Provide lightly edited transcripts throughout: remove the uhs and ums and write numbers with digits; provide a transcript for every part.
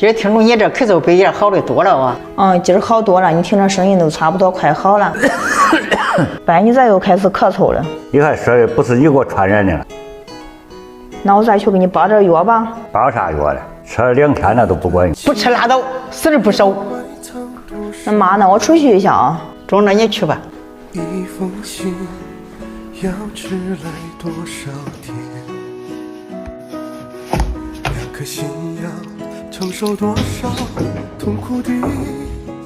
今儿听着你这咳嗽比以前好的多了哇。今儿好多了，你听着声音都差不多快好了。爸，你咋又开始咳嗽了？你还说的不是你给我传染的了？那我再去给你包点药吧。包啥药了？吃了2天了都不管用。不吃拉倒，死而不收。那妈，那我出去一下啊。中，那你去吧。一封信要迟来多少天？2颗心要承受多少痛苦的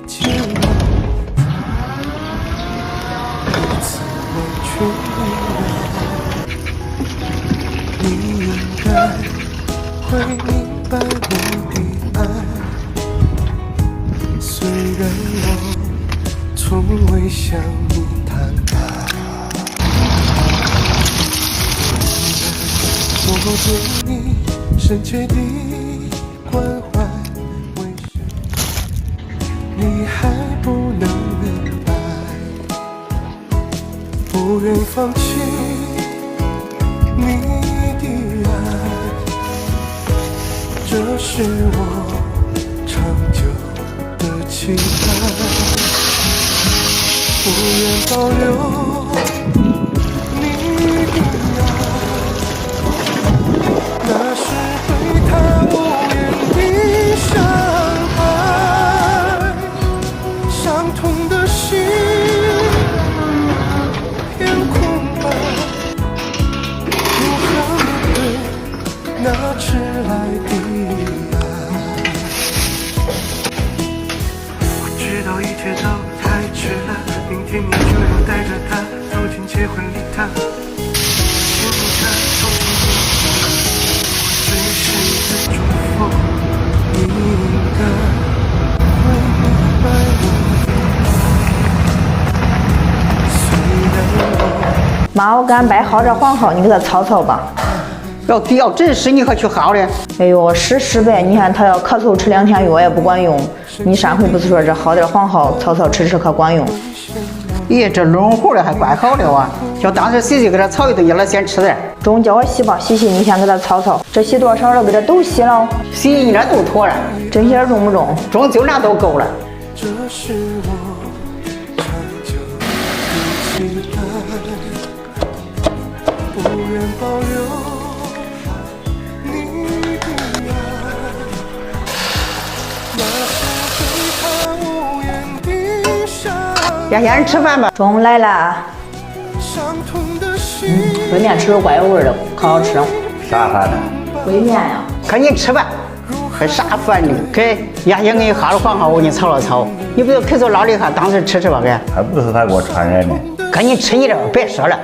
煎熬？彼此完全明了，你应该会明白我的爱。虽然我从未向你坦白，我对你深切的关怀，为什么你还不能明白？不愿放弃你的爱，这是我长久的期待。不愿保留你的爱，那是对他无言的伤害。伤痛的心片空白，如何面对那迟来的爱？我知道一切都太迟了，明天你就要带着他走进结婚礼堂，牵着他走进我最深的祝福。你应该会明白我，虽然妈，我给俺掰好点黄蒿，你给他炒炒吧。要真是你可去好的。哎呦，是呗，你看他要咳嗽吃2天药也不管用，你上回不是说这好点黄蒿炒吃可管用？咦，这弄活的还怪好的哇！叫当时洗洗给他炒一顿，叫他先吃点。中，叫我洗吧，洗你先给他炒。这洗多少了？给他都洗了。洗一点都妥了，这些重不重？重，就那都够了。这是我长久的期待，不愿保留你的爱，那是对他无言的伤呀，先生吃饭吧。中来了。伤痛的心。烩面吃着怪有味的，可好吃了。啥饭呢？烩面呀。赶紧吃吧，还啥饭呢？给牙先给你哈了黄蒿，我给你炒了炒。你不是咳嗽老厉害，当时吃吧给。还不是他给我传染的。赶紧吃一点，别说了。